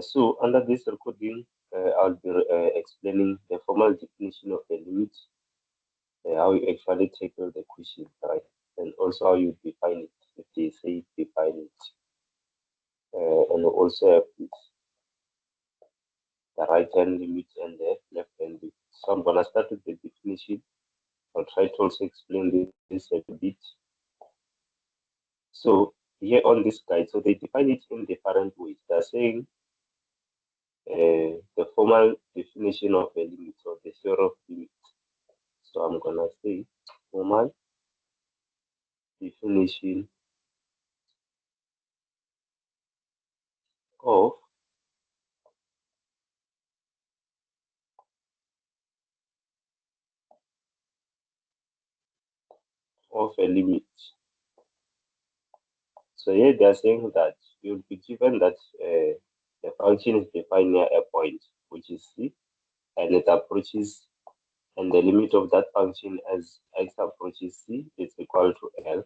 So under this recording, I'll be explaining the formal definition of a limit, how you actually tackle the question, right? And also how you define it, if they say define it. And also have the right hand limit and the left hand limit. So I'm gonna start with the definition. I'll try to also explain this a bit. So here on this guide, so they define it in different ways. They're saying the formal definition of a limit or the theory of limit. So I'm gonna say formal definition of a limit. So here they are saying that you'll be given that the function is defined near a point, which is C, and it approaches, and the limit of that function as x approaches C is equal to L.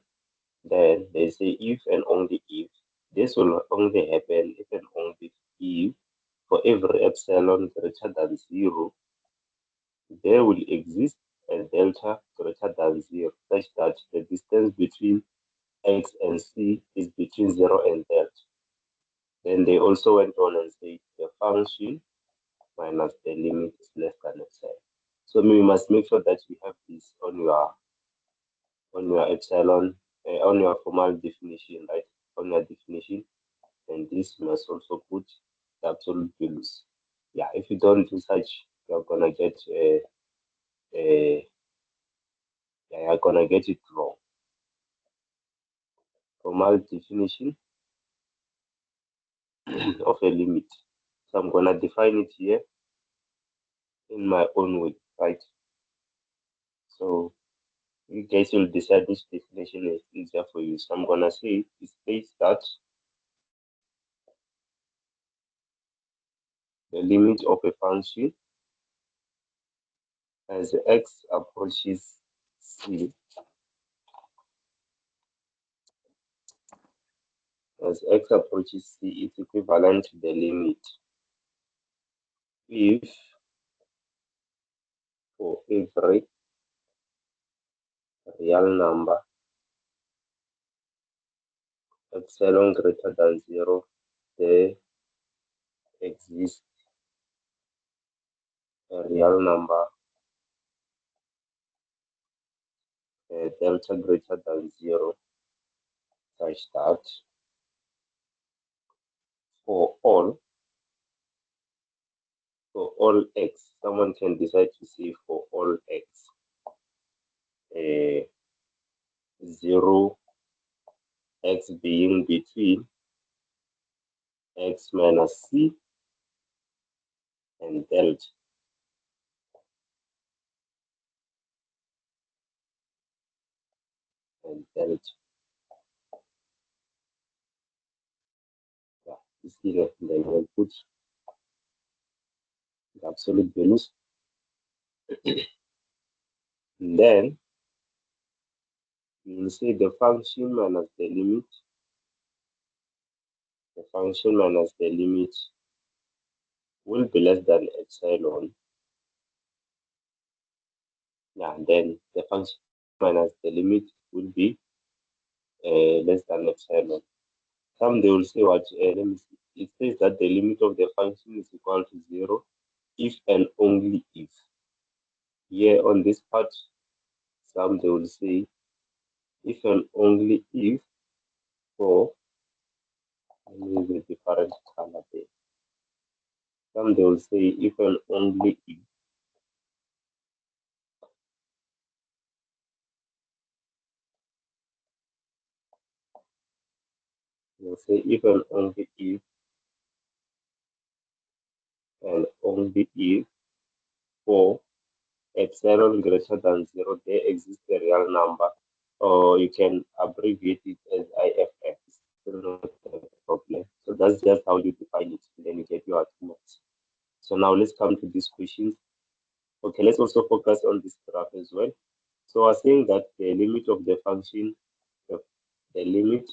Then they say if and only if this will only happen if and only if for every epsilon greater than 0, there will exist a delta greater than 0, such that the distance between x and c is between 0 and delta. Then they also went on and said the function minus the limit is less than epsilon. So we must make sure that you have this on your epsilon, on your formal definition, right? On your definition, and this must also put the absolute values. Yeah, if you don't do such, you're gonna get you're gonna get it wrong. Formal definition of a limit. So I'm gonna define it here in my own way, right? So you guys will decide which definition is easier for you. So I'm gonna say it states that the limit of a function as x approaches c, as x approaches c is equivalent to the limit if for every real number epsilon greater than 0, there exists a real number delta greater than 0, such that for all x, someone can decide to say for all x, 0 x being between x minus c and delta. And delta. Yeah, you see that, then we'll put the absolute values. And then you will say the function minus the limit. The function minus the limit will be less than epsilon. Yeah, then the function minus the limit will be less than epsilon. Some they will say what let me see. It says that the limit of the function is equal to 0 if and only if. Here on this part, some they will say if and only if for, let me use a different color there. Some they will say if and only if they'll say if and only if and only if for epsilon greater than 0 there exists a real number, or you can abbreviate it as IFF. Still not a problem. So that's just how you define it. Then you get your arguments. So now let's come to these questions. Okay, let's also focus on this graph as well. So we're saying that the limit of the function, the limit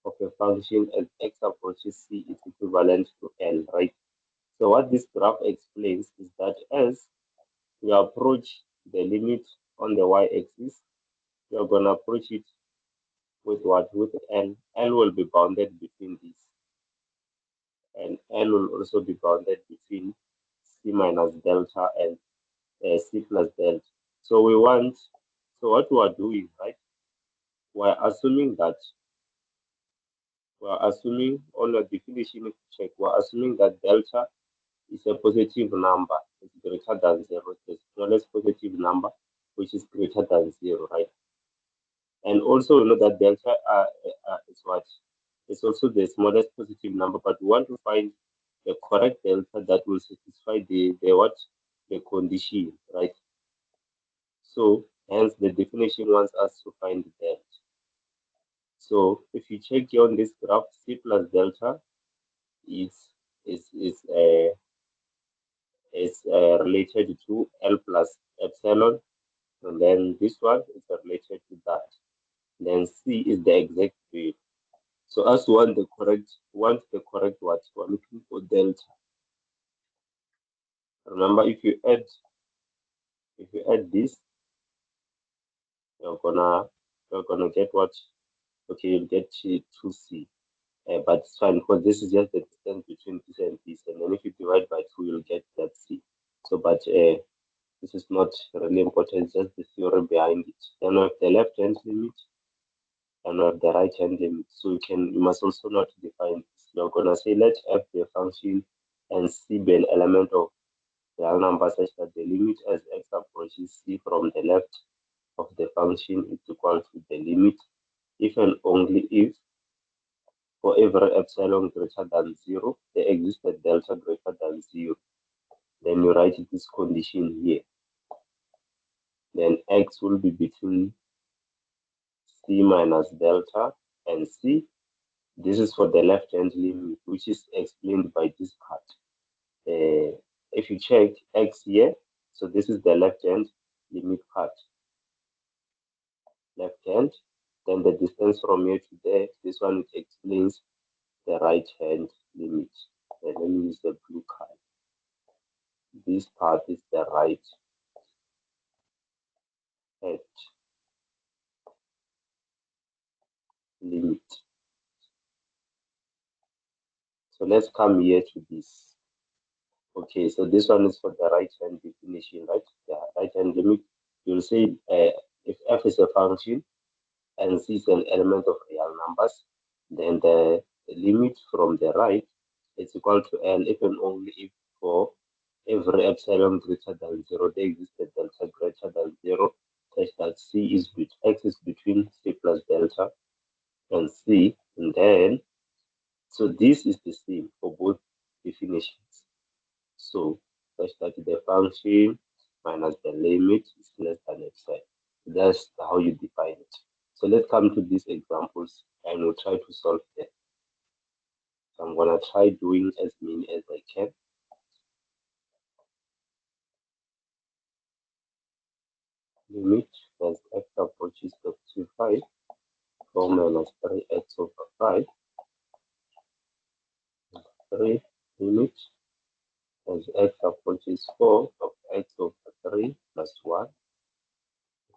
of a function as x approaches c is equivalent to L, right? So what this graph explains is that as you approach the limit on the y-axis, you're going to approach it with what? With L. L will be bounded between these, and L will also be bounded between c minus delta and c plus delta. So what we are doing, right? We're assuming that we're assuming on the definition if you check, we're assuming that delta is a positive number, it's greater than zero, the smallest positive number, which is greater than zero, right? And also we know that delta is what? It's also the smallest positive number, but we want to find the correct delta that will satisfy the what? The condition, right? So hence the definition wants us to find the delta. So if you check here on this graph, C plus delta is is is uh, related to L plus epsilon, and then this one is related to that. Then C is the exact value. So as want the correct what we're looking for delta. Remember, if you add this, you're gonna you're gonna get what? Okay, you'll get 2C. But it's fine because this is just the distance between this and this, and then if you divide by 2, you'll get that C. So, but this is not really important, it's just the theory behind it. Then we have the left hand limit and we have the right hand limit. So you must also not define this. You're gonna say let f be a function and c be an element of real number such that the limit as x approaches c from the left of the function is equal to the limit if and only if for every epsilon greater than zero, there exists a delta greater than zero. Then you write this condition here. Then x will be between c minus delta and c. This is for the left-hand limit, which is explained by this part. If you check x here, so this is the left-hand limit part. Left-hand, then the distance from here to there, this one explains the right-hand limit. Let me use the blue card. This part is the right hand limit. So let's come here to this. Okay, so this one is for the right hand definition, right? The right hand limit. You'll say if f is a function and c is an element of real numbers, then the limit from the right is equal to L if and only if for every epsilon greater than zero, there exists a delta greater than zero, such that x is between c plus delta and c, and then so this is the same for both definitions. So such that the function minus the limit is less than epsilon. That's how you define it. So let's come to these examples and we'll try to solve them. So I'm gonna try doing as many as I can. Limit as x approaches to 5, 4 minus 3x over 5, 3 limit as x approaches 4 of x over 3 plus 1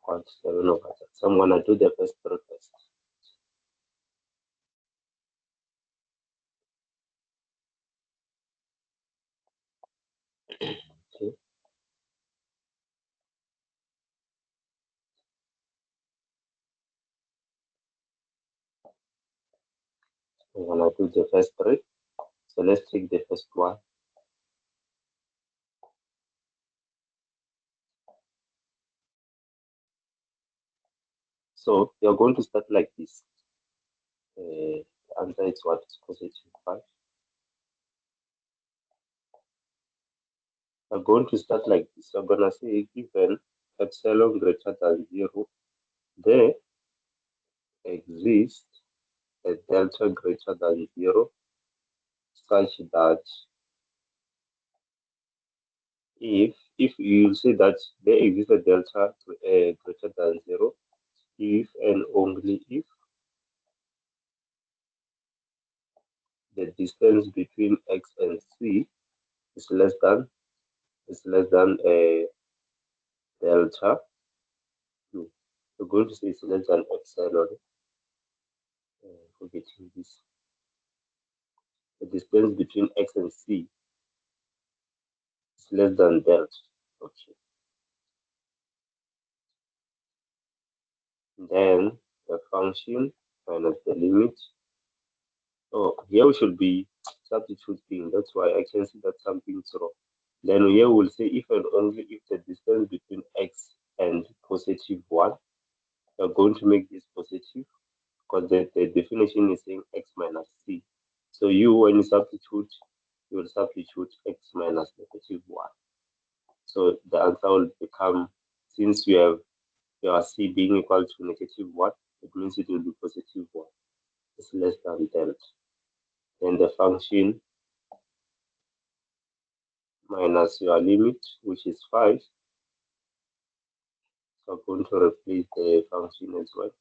equals 7 over 10. So I'm gonna do the first three first. Okay. I'm gonna do the first three. So let's take the first one. So you're going to start like this. The answer is what is positive 5. You're going to start like this. You're gonna say given epsilon greater than 0, there exists a delta greater than 0 such that if you say that there exists a delta greater than 0 if and only if the distance between x and c is less than delta u. We're going to say it's less than epsilon. Forgetting this. The distance between x and c is less than delta. Okay. Then the function minus the limit. Oh, here we should be substituting. That's why I can see that something's wrong. Then here we'll say if and only if the distance between x and positive 1, you're going to make this positive because the definition is saying x minus c. So when you substitute, you will substitute x minus negative 1. So the answer will become, since you have your c being equal to negative 1, it means it will be positive 1. It's less than delta. Then the function minus your limit, which is 5. So I'm going to replace the function as well.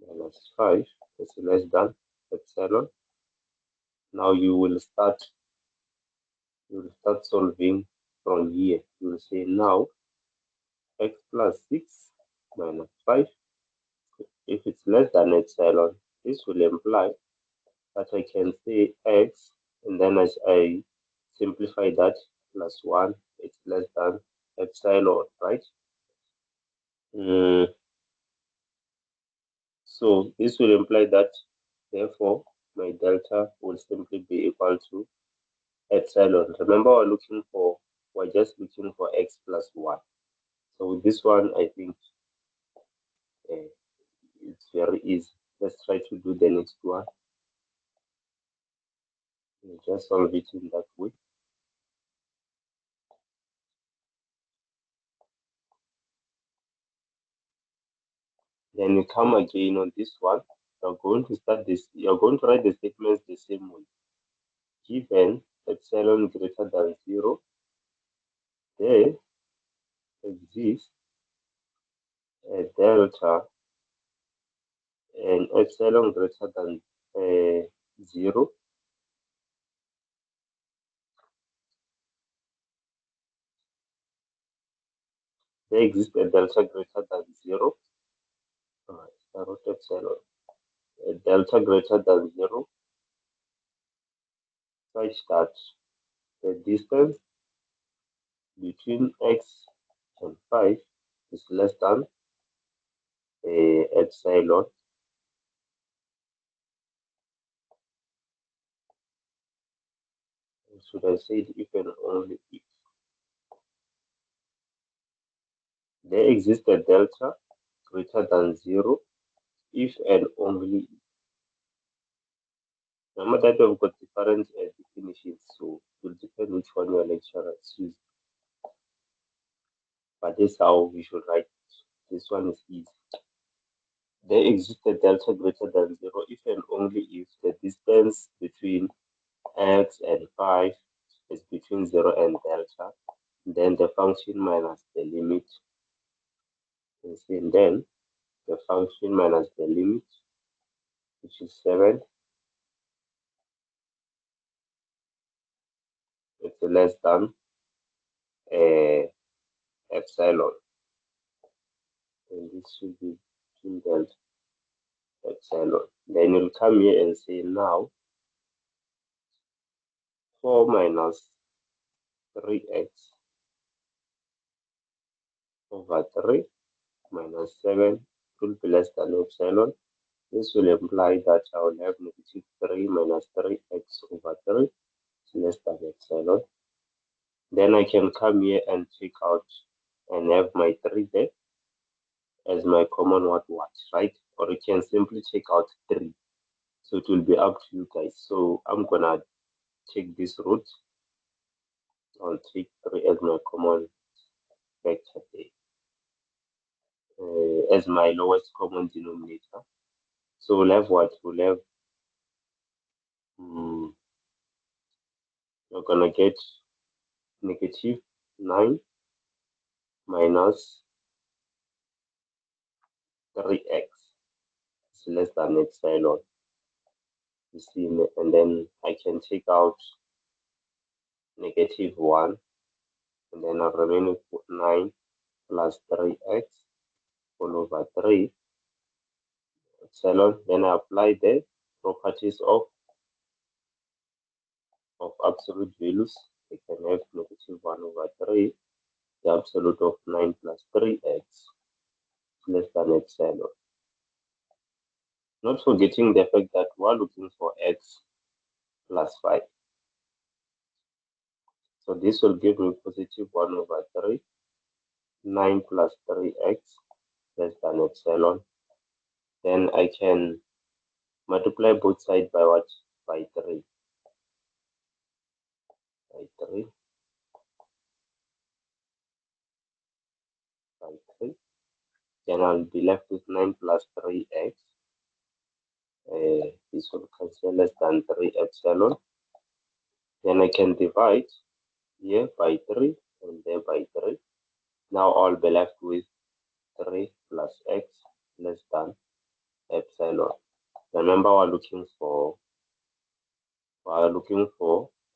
Minus 5 is less than epsilon. Now you will start solving from here. You will say now x plus 6 minus 5. If it's less than epsilon, this will imply that I can say x, and then as I simplify that, plus 1, it's less than epsilon, right? So this will imply that, therefore, my delta will simply be equal to epsilon. Remember, we're just looking for x plus 1. So with this one, I think it's very easy. Let's try to do the next one. We'll just solve it in that way. Then you come again on this one. You're going to write the statements the same way. Given epsilon greater than 0, there exists a delta and epsilon greater than 0. There exists a delta greater than 0. Epsilon. A delta greater than 0 such that the distance between x and 5 is less than epsilon. Should I say it if and only if there exists a delta greater than 0 if and only if. Remember that we've got different definitions, so it will depend which one your lecturer chooses. But this is how we should write it. This one is easy. There exists a delta greater than 0 if and only if the distance between x and 5 is between 0 and delta. Then the function minus the limit is in, then the function minus the limit, which is 7, it's less than epsilon. And this should be between delta epsilon. Then you'll come here and say now 4 minus 3x over 3 minus 7 will be less than epsilon. This will imply that I will have negative 3 minus 3x over 3 is less than epsilon. Then I can come here and take out and have my 3 there as my common what, right? Or you can simply take out 3. So it will be up to you guys. So I'm gonna take this root. I'll take 3 as my common vector there, as my lowest common denominator. So we'll have what? We'll have, you're gonna get negative 9 minus 3x is less than epsilon. You see, and then I can take out -1, and then I'll remain with 9 plus 3x all over 3 epsilon. Then I apply the properties of absolute values. I can have -1 over 3, the absolute of 9 plus 3x less than epsilon. Not forgetting the fact that we're looking for x plus 5. So this will give me +1 over 3, 9 plus 3x less than epsilon. Then I can multiply both sides by what? By 3. By 3. By 3. Then I'll be left with 9 plus 3x. This will cancel less than 3 epsilon. Then I can divide here by 3 and there by 3. Now I'll be left with 3 plus x less than epsilon. Remember, we're looking for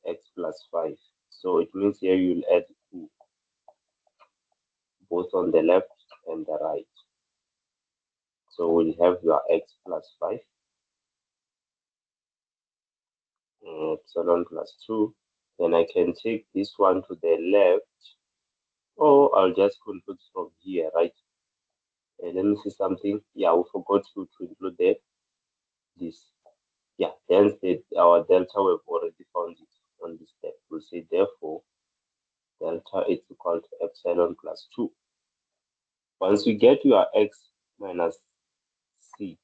x plus 5. So it means here you'll add 2, both on the left and the right. So we'll have your x plus 5, epsilon plus 2. Then I can take this one to the left, or I'll just conclude from here, right? Let me see something. Yeah, we forgot to include this. Yeah, hence our delta, we've already found it on this step. We'll say therefore delta is equal to epsilon plus 2. Once you get your x minus c,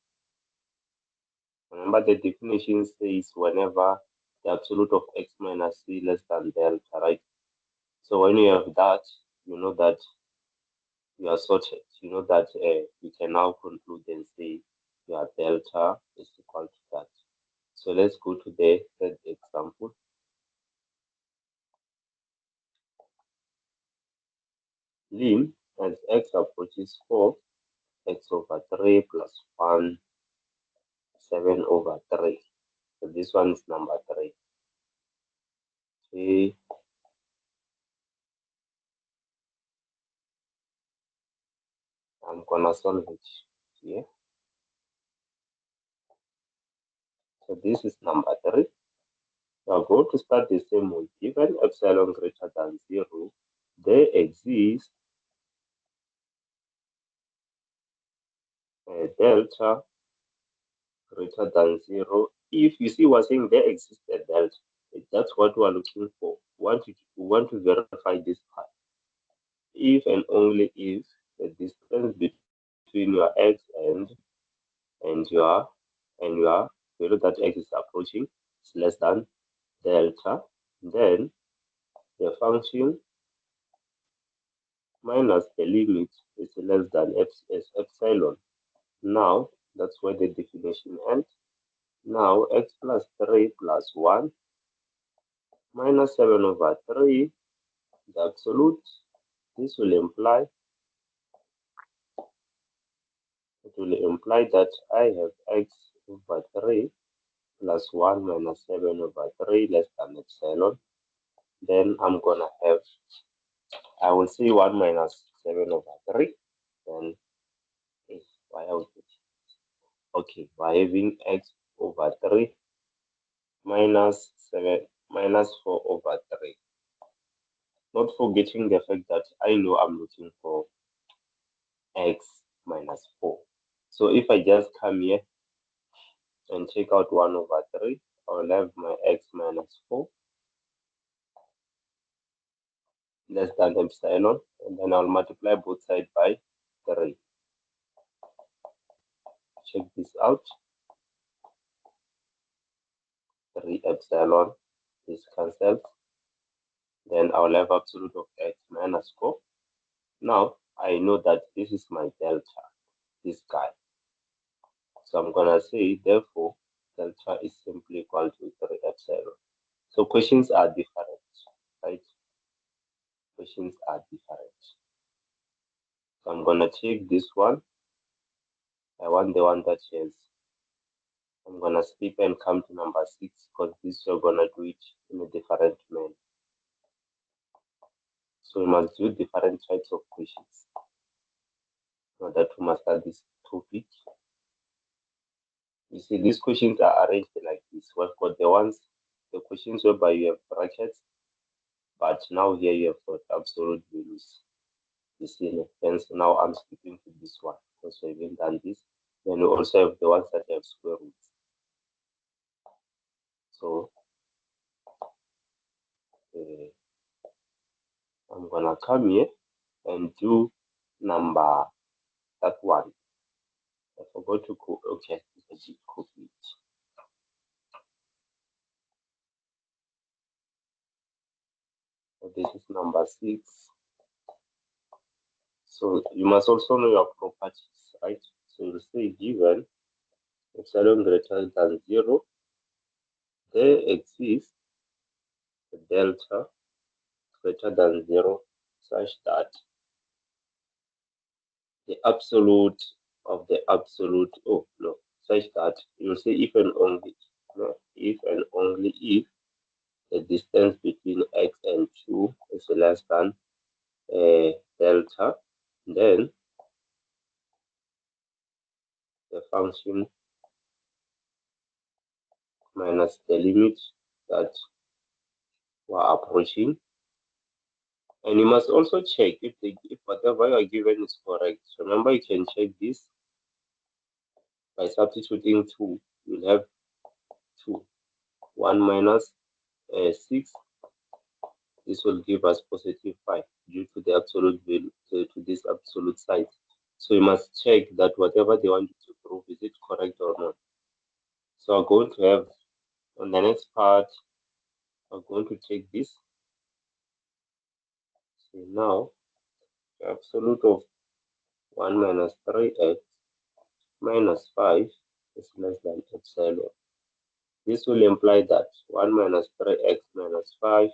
remember the definition says whenever the absolute of x minus c less than delta, right? So when you have that, you know that you are sorted. You know that you can now conclude and say your delta is equal to that. So let's go to the third example. Lim as x approaches 4, x over 3 plus 1, 7 over 3. So this one is number 3. Okay. I'm gonna solve it here. So this is number 3. We are going to start the same way. Given epsilon greater than 0, there exists a delta greater than 0. If you see we're saying there exists a delta, that's what we're looking for. We want to verify this part. If and only if the distance between your x and your value that x is approaching is less than delta, then the function minus the limit is less than epsilon. Now that's where the definition ends. Now x plus 3 plus 1 minus 7 over 3, the absolute. This will imply that I have x over 3 plus 1 minus 7 over 3 less than epsilon. Then I'm gonna have, I will say 1 minus 7 over 3. Then why I would, okay, by having x over 3 minus 7 minus 4 over 3. Not forgetting the fact that I know I'm looking for x minus 4. So if I just come here and take out 1 over 3, I'll have my x minus 4 less than epsilon, and then I'll multiply both sides by 3. Check this out. 3 epsilon is cancelled. Then I'll have absolute of x minus 4. Now I know that this is my delta, this guy. So I'm gonna say therefore delta is simply equal to 3 epsilon. So questions are different, right? Questions are different. So I'm gonna check this one. I want the one that has I'm gonna skip and come to number 6 because this we're gonna do it in a different manner. So we must do different types of questions in order to master this topic. You see, these questions are arranged like this. We've got the questions whereby you have brackets, but now here you have got absolute values. You see, hence now I'm skipping to this one because we haven't done this. Then we also have the ones that have square roots. So I'm gonna come here and do number that one. I forgot to go. Okay, I did copy it. So this is number 6. So you must also know your properties, right? So you say given epsilon greater than 0, there exists a delta greater than 0 such that the absolute of the absolute, such that you say if and only if the distance between x and 2 is less than delta, then the function minus the limit that we're approaching. And you must also check if whatever you are given is correct. Remember, you can check this by substituting 2. You'll have 2. 1 minus 6. This will give us positive 5 due to the absolute value, to this absolute side. So you must check that whatever they want you to prove, is it correct or not. So I'm going to have, on the next part, I'm going to take this. So now, the absolute of 1 minus 3x minus 5 is less than epsilon. This will imply that 1 minus 3x minus 5.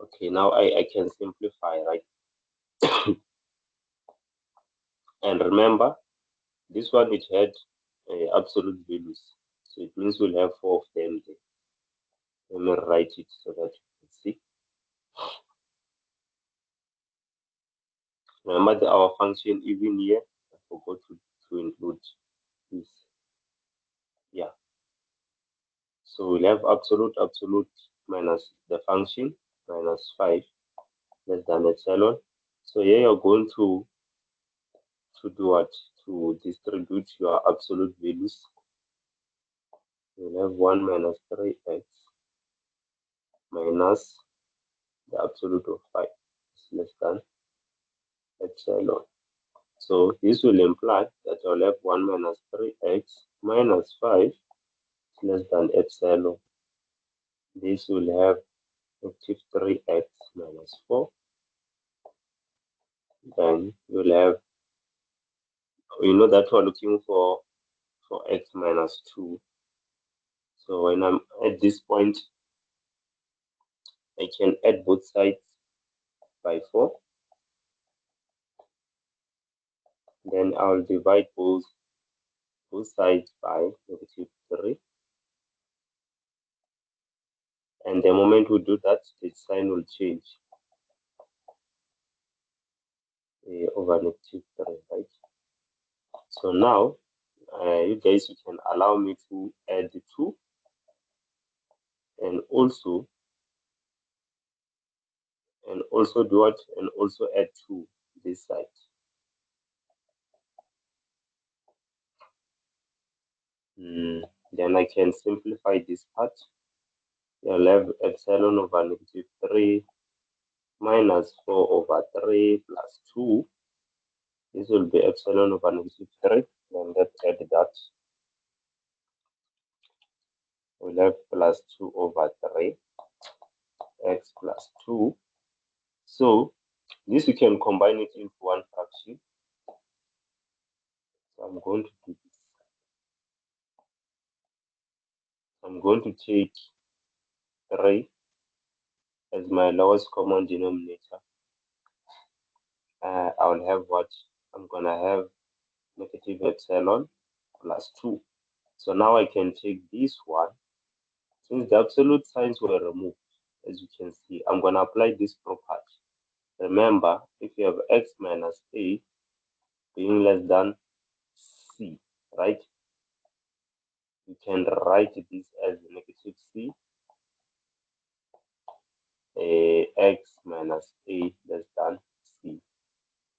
Okay, now I can simplify, right? And remember, this one, it had absolute values. So it means we'll have 4 of them there. Let me write it so that you can see. Remember that our function even here, I forgot to include this. Yeah. So we'll have absolute minus the function minus 5 less than epsilon. So here you're going to do what? To distribute your absolute values. You'll have 1 minus 3x minus the absolute of 5 is less than epsilon. So this will imply that you'll have 1 minus 3x minus 5 is less than epsilon. This will have negative 3x minus 4. Then you'll have, we know that we're looking for x minus 2. So when I'm at this point, I can add both sides by 4. Then I'll divide both sides by negative 3. And the moment we do that, the sign will change over negative 3, right? So now, you guys, you can allow me to add 2 and also do what? And also add 2 this side. Then I can simplify this part. You'll have epsilon over negative 3 minus 4 over 3 plus 2. This will be epsilon over negative 3. Then let's add that. We'll have plus 2 over 3 x plus 2. So this you can combine it into one fraction. So I'm going to do this. I'm going to take 3 as my lowest common denominator. I'll have what? I'm gonna have negative epsilon plus 2. So now I can take this one. Since the absolute signs were removed, as you can see, I'm going to apply this property. Remember, if you have x minus a being less than c, right? You can write this as negative c, x minus a less than c.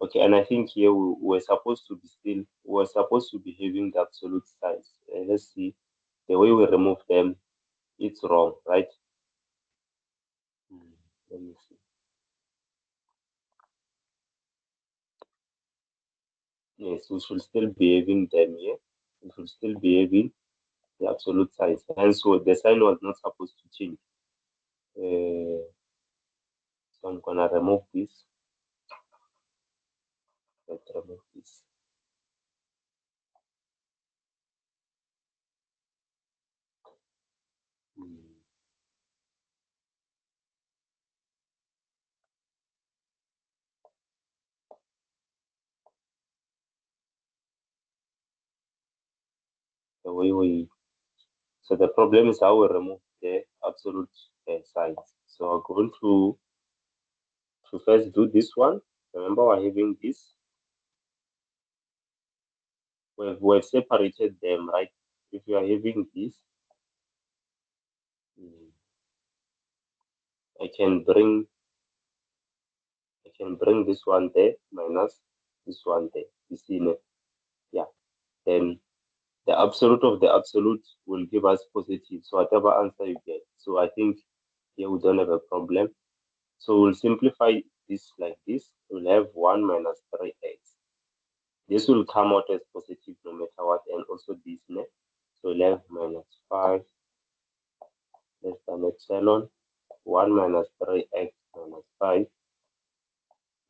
Okay, and I think here we're supposed to be we're supposed to be having the absolute signs. Let's see, the way we remove them, it's wrong, right? Let me see. Yes, we should still be having them here. We should still be having the absolute signs. And so the sign was not supposed to change. So I'm gonna remove this. Let's remove this. The way we So the problem is how we remove the absolute signs. So I'm going to first do this one. Remember, we're having this. We've separated them, right? If you are having this, I can bring this one there minus this one there. You see, yeah. Then the absolute of the absolute will give us positive. So whatever answer you get. So I think here we don't have a problem. So we'll simplify this like this. We'll have 1 minus 3x. This will come out as positive no matter what, and also this net. So we'll have minus 5 less than epsilon 1 minus 3x minus 5.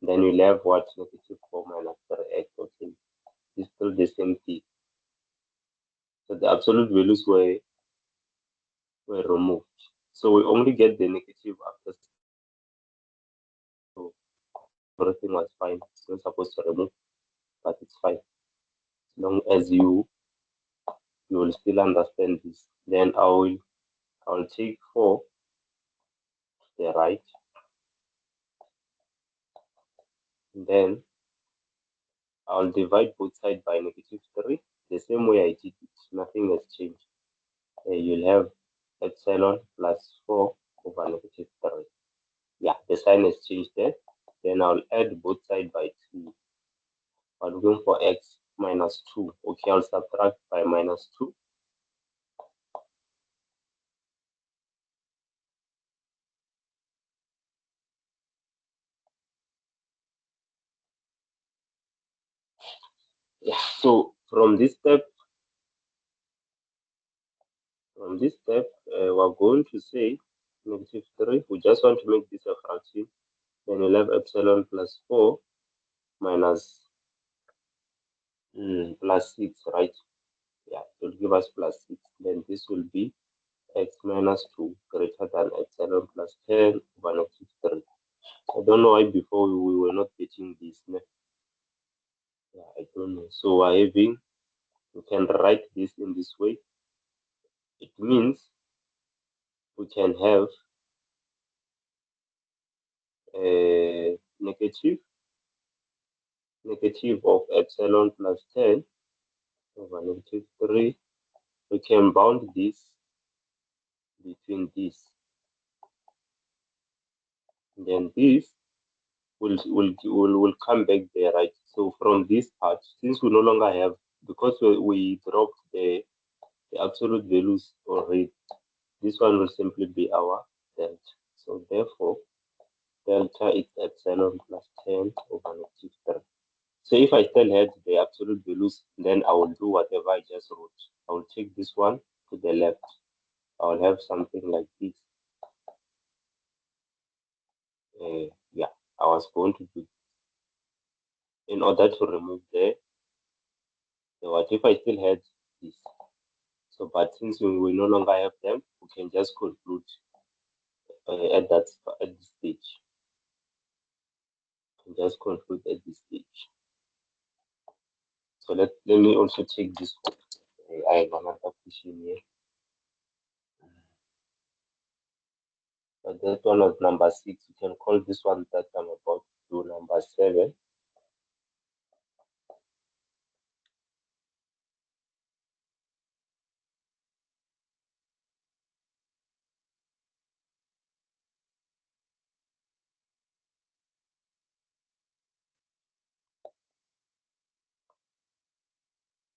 Then we'll have what? Negative 4 minus 3x. Okay, it's still the same thing. So the absolute values were removed. So we only get the negative after. So everything was fine. It's not supposed to remove, but it's fine. As long as you will still understand this. Then I'll take 4 to the right. And then I'll divide both sides by negative 3. The same way I did it. Nothing has changed. You'll have epsilon plus 4 over negative 3. Yeah, the sign has changed there. Then I'll add both sides by 2. I'm going for x minus 2. Okay, I'll subtract by minus 2. Yeah, so from this step, we're going to say negative 3. We just want to make this a fraction. Then you'll have epsilon plus 4 minus plus 6, right? Yeah, it will give us plus 6. Then this will be x minus 2 greater than epsilon plus 10 over negative 3. I don't know why before we were not getting this. Yeah, I don't know. So we're having, we can write this in this way. It means we can have a negative of epsilon plus 10 over negative 3. We can bound this between this. And then this will come back there, right? So from this part, since we no longer have, because we dropped the absolute values already, this one will simply be our delta. So therefore, delta is epsilon plus 10 over negative 3. So if I still had the absolute values, then I will do whatever I just wrote. I will take this one to the left. I will have something like this. Yeah, I was going to do in order to remove what if I still had this. So, but since we no longer have them, we can just conclude at this stage. We can just conclude at this stage. So let me also check this one. I have another question here. But that one was number 6. You can call this one that I'm about to do number 7.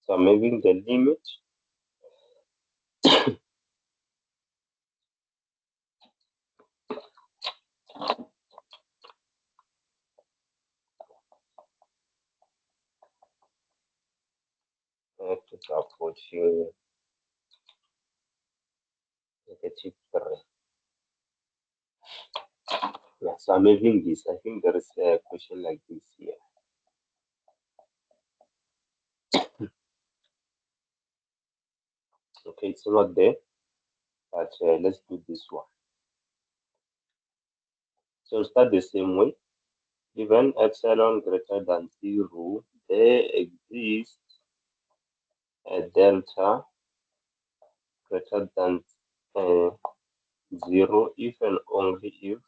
So I'm having the limit to approaching -3. Yeah, so I'm having this. I think there is a question like this here. Okay, it's not there, but let's do this one. So start the same way. Given epsilon greater than 0, there exists a delta greater than 0 if and only if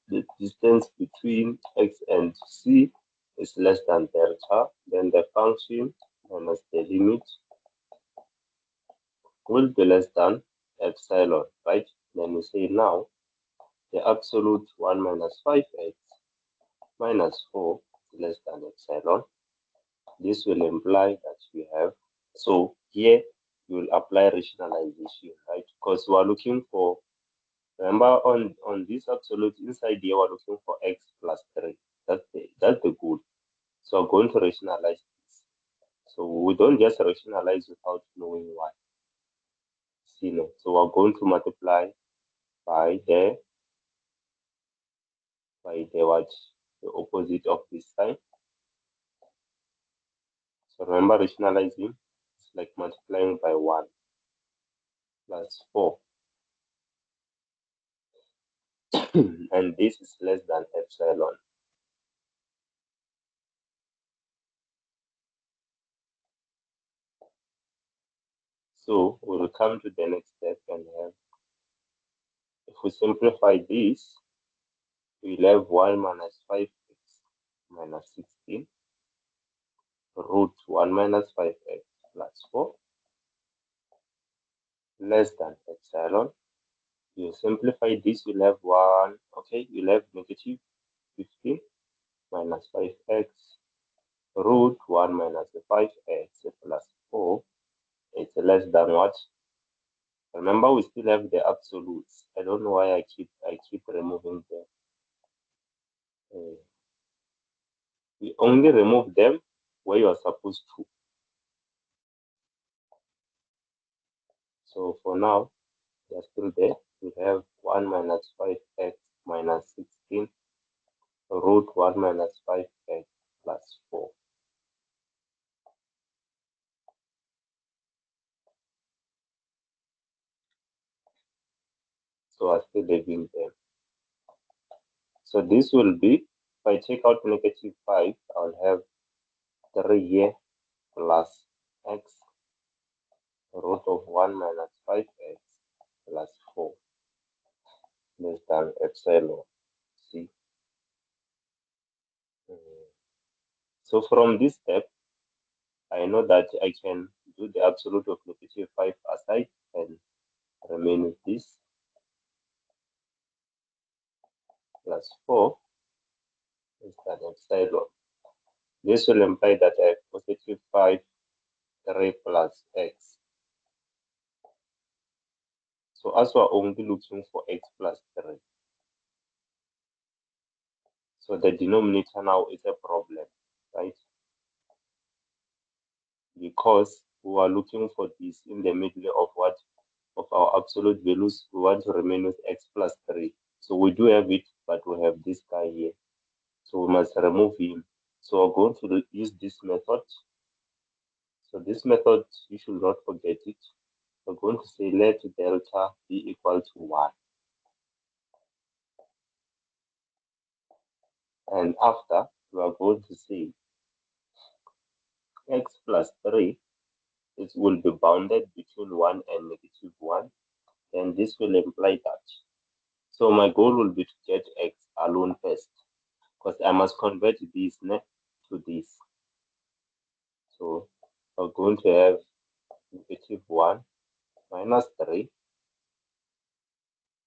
the distance between x and c is less than delta, then the function minus the limit will be less than epsilon, right? Then we say now the absolute 1 minus 5x minus 4 is less than epsilon. This will imply that we have, so here you will apply rationalization, right? Because we are looking for, remember on this absolute inside here, we're looking for x plus 3. That's the goal. So I'm going to rationalize this. So we don't just rationalize without knowing why. See, no. So we're going to multiply by the what? The opposite of this sign. So remember rationalizing, it's like multiplying by 1 plus 4. And this is less than epsilon. So we'll come to the next step and have, if we simplify this, we'll have 1 minus 5x minus 16 root 1 minus 5x plus 4 less than epsilon. You simplify this, you'll have 1, okay, you'll have negative 15 minus 5x root 1 minus 5x plus 4. It's less than what? Remember, we still have the absolutes. I don't know why I keep removing them. We only remove them where you are supposed to. So for now, they are still there. We have 1 minus 5x minus 16 root 1 minus 5x plus 4. So I'm still leaving them. So this will be, if I take out negative 5, I'll have 3 here plus x root of 1 minus 5x plus 4 less than epsilon. See? So from this step, I know that I can do the absolute of negative 5 aside and remain with this plus 4 less than epsilon. This will imply that I have positive 5, 3 plus x. So as we're only looking for x plus 3, so the denominator now is a problem, right? Because we are looking for this in the middle of what? Of our absolute values. We want to remain with x plus 3. So we do have it, but we have this guy here. So we must remove him. So we're going to use this method. So this method, you should not forget it. We're going to say let delta be equal to 1. And after, we are going to say x plus 3 it will be bounded between 1 and -1, then this will imply that. So my goal will be to get x alone first, because I must convert this to this. So I'm going to have -1 minus 3,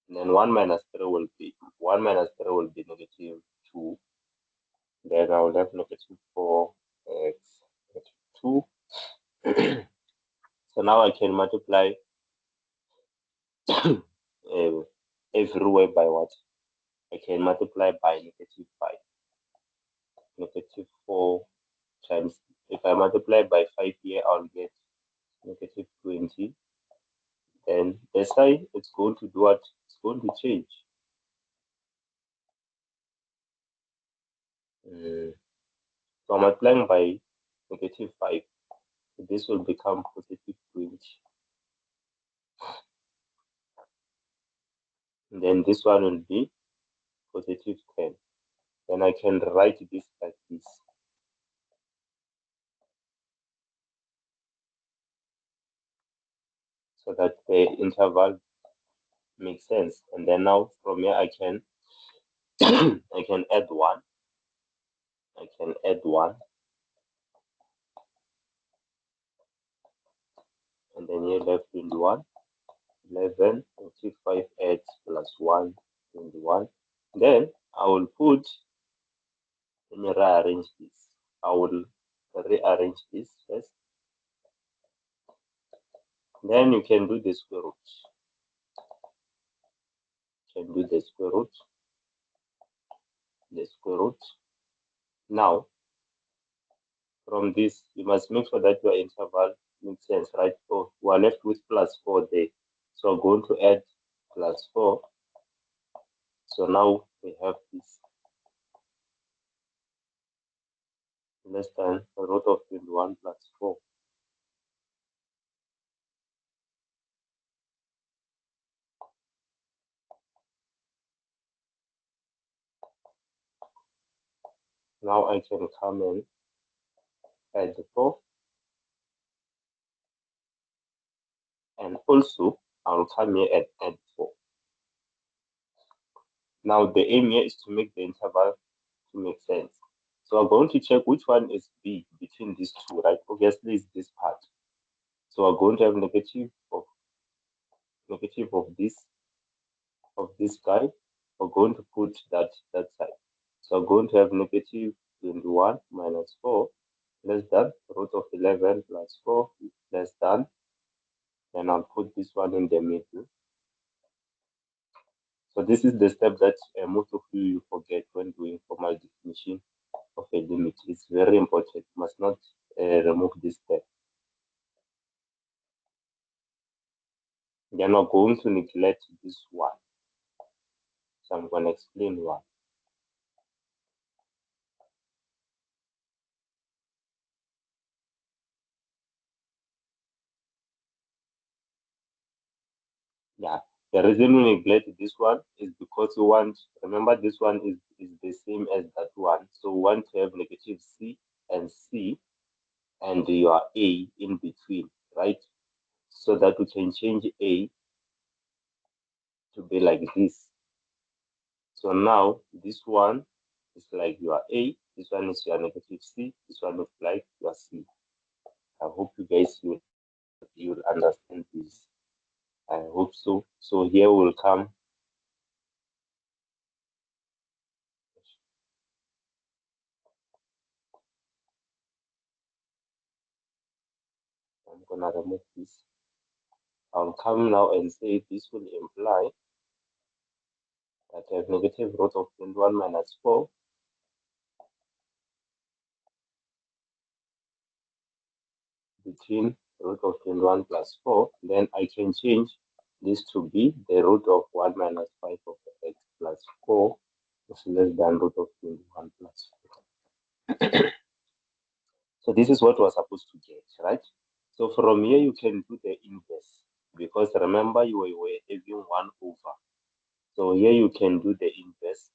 and then 1 minus 3 will be -2. Then I will have -4x 2. So now I can multiply everywhere by what? I can multiply by -5. -4 times, if I multiply by 5 here, I'll get -20. Then the sign, it's going to do what? It's going to change. So I'm multiplying by -5. This will become +20. And then this one will be +10. Then I can write this like this. So that the interval makes sense. And then now from here I can I can add 1. I can add 1. And then here left 21. 11, 25x plus 1, 21. Then I will put, let me rearrange this. I will rearrange this first. Then you can do the square root. You can do the square root. The square root. Now, from this, you must make sure that your interval makes sense, right? So we are left with +4 there. So I'm going to add +4. So now we have this less than root of 21 plus 4. Now I can come and add 4. And also, I'll come here and add 4. Now the aim here is to make the interval to make sense. So I'm going to check which one is big between these two, right? Obviously, it's this part. So I'm going to have negative of this guy. We're going to put that side. So I'm going to have -21 minus 4 less than root of 11 plus 4 less than. Then I'll put this one in the middle. So this is the step that most of you forget when doing formal definition of a limit. It's very important. You must not remove this step. You're not going to neglect this one. So I'm going to explain why. Yeah, the reason we neglect this one is because we want, remember this one is the same as that one. So we want to have -c and c and your a in between, right? So that we can change a to be like this. So now this one is like your a, this one is your -c, this one looks like your c. I hope you guys will understand this. I hope so. So here will come. I'm gonna remove this. I'll come now and say this will imply that I have negative root of 21 minus 4 between root of 21 plus 4. Then I can change this to be the root of 1 minus 5 of x plus 4 is less than root of 21 plus 4. So this is what we're supposed to get, right? So from here you can do the inverse, because remember you were having 1 over. So here you can do the inverse.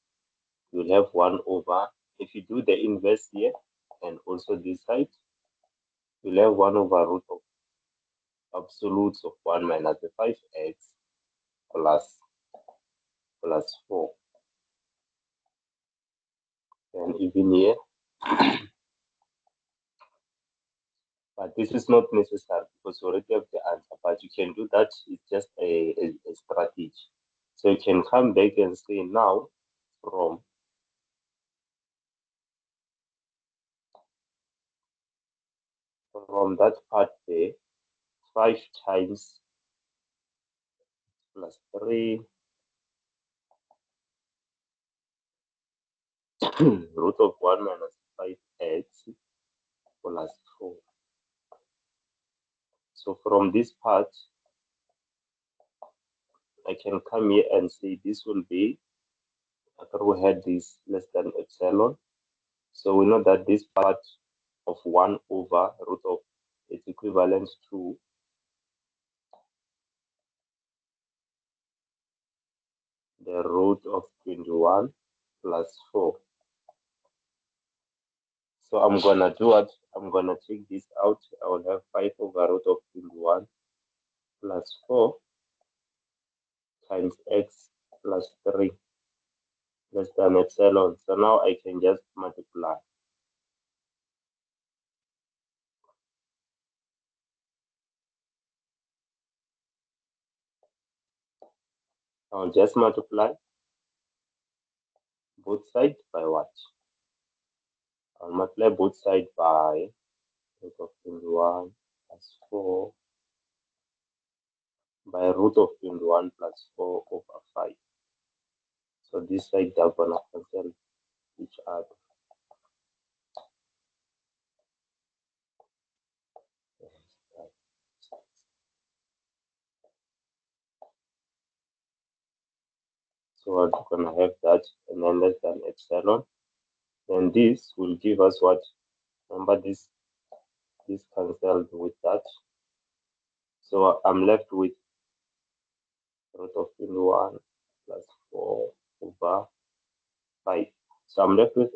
You'll have 1 over. If you do the inverse here and also this side, you'll have 1 over root of absolutes of 1 minus the 5x plus 4. And even here, but this is not necessary because you already have the answer, but you can do that. It's just a strategy. So you can come back and say now from that part there, 5 times plus 3 root of 1 minus 5x plus 4. So from this part, I can come here and say this will be, after we had this less than epsilon. So we know that this part of 1 over root of is equivalent to the root of 21 plus 4. So I'm gonna do what? I'm gonna take this out. I will have 5 over root of 21 plus 4 times x plus 3 less than epsilon. So now I can just multiply. I'll just multiply both sides by what? I'll multiply both sides by root of 21 plus 4 by root of 21 plus 4 over 5. So this side they're gonna cancel each other. So we're gonna have that and then less than epsilon. Then this will give us what? Remember this cancelled with that. So I'm left with root of 21 plus 4 over 5. So I'm left with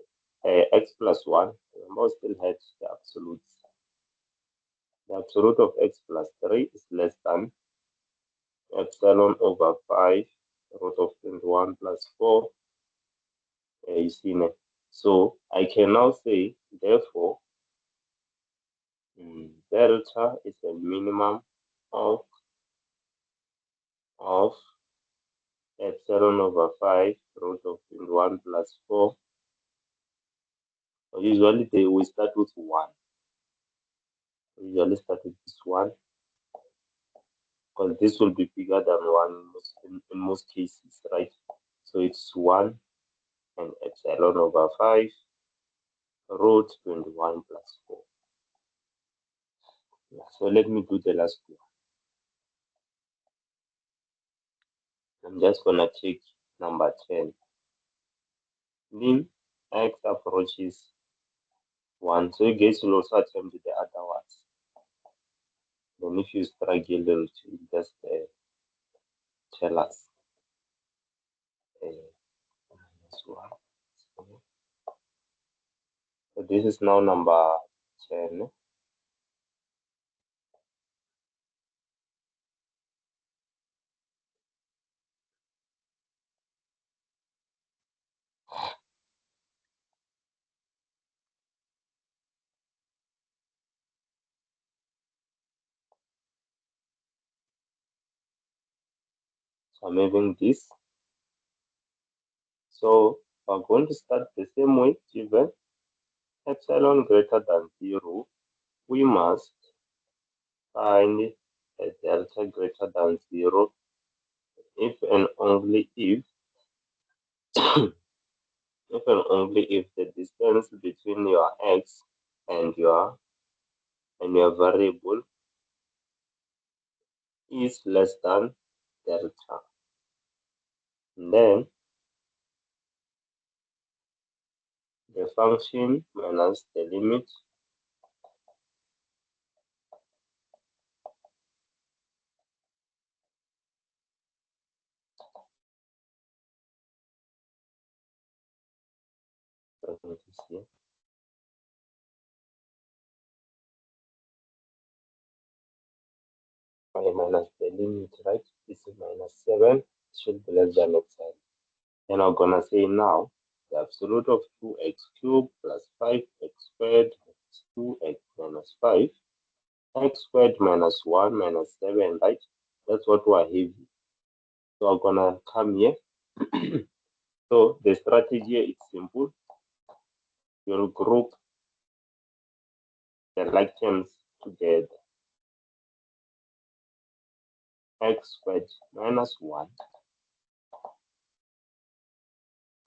x plus 1. Remember, we still had the absolutes. The absolute of x plus 3 is less than epsilon over 5 root of 21 plus 4. You see now. So I can now say, therefore, delta is a minimum of epsilon over 5 root of 21 plus 4. Usually we start with 1. We usually start with this 1 because this will be bigger than 1 in most cases, right? So it's 1 and epsilon over 5 root 21 plus 4. So let me do the last one. I'm just gonna check number 10. Then x approaches 1. So you guys will also attempt the other ones. Then if you struggle, you just tell us. This one. So this is now number 10. So I'm having this. So we're going to start the same way. Given epsilon greater than 0, we must find a delta greater than 0 if and only if if and only if the distance between your x and your variable is less than delta. And then the function minus the limit here. minus the limit, right? This is minus 7, should be less than or equal. And I'm gonna say now the absolute of 2x cubed plus 5x squared is 2x minus 5, x squared minus 1 minus 7, right? That's what we're having. So I'm gonna come here. So the strategy here is simple. You'll group the like terms together. X squared minus 1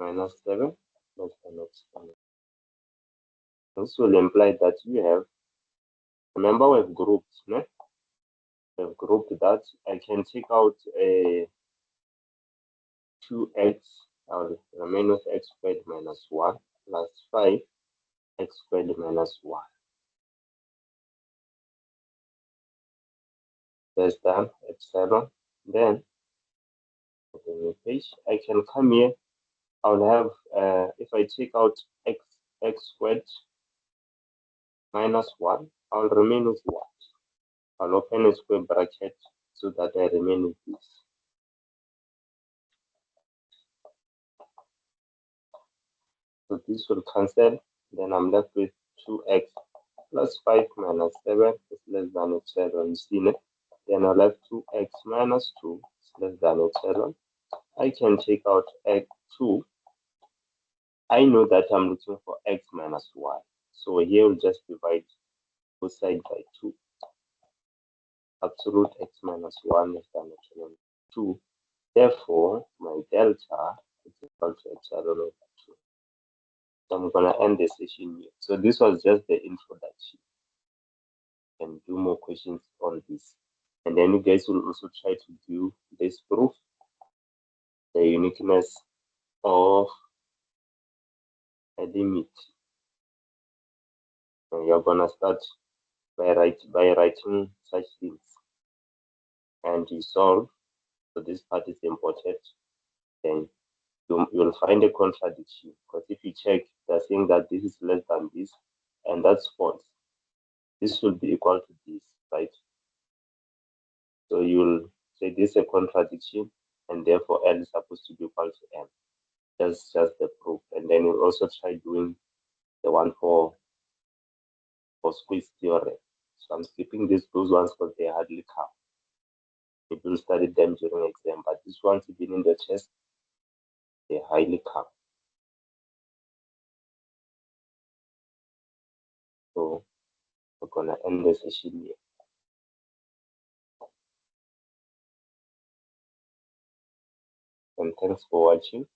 minus 7 less than or equal. This will imply that you have, remember we've grouped, no? We've grouped that. I can take out a 2x, I'll remain with x squared minus 1 plus 5 x squared minus 1. Less than epsilon. Then, on the new page, I can come here. I'll have, if I take out x squared minus 1, I'll remain with 1. I'll open a square bracket so that I remain with this. So this will cancel. Then I'm left with 2x plus 5 minus 7 is less than epsilon. You see it? Then I'll have 2x minus 2 is less than epsilon. I can take out x2. I know that I'm looking for x minus 1. So here we'll just divide both sides by 2. Absolute x minus 1 less than epsilon 2. Therefore, my delta is equal to epsilon over 2. So I'm going to end the session here. So this was just the introduction. And do more questions on this. And then you guys will also try to do this proof, the uniqueness of a limit. And you're going to start by writing such things. And you solve. So this part is important. Then you'll find a contradiction. Because if you check, they're saying that this is less than this, and that's false. This should be equal to this, right? So you'll say this is a contradiction, and therefore L is supposed to be equal to M. That's just the proof. And then you'll also try doing the one for squeeze theorem. So I'm skipping those ones because they hardly come. People study them during exam, but these ones even in the test, they highly come. So we're gonna end the session here. And thanks for watching.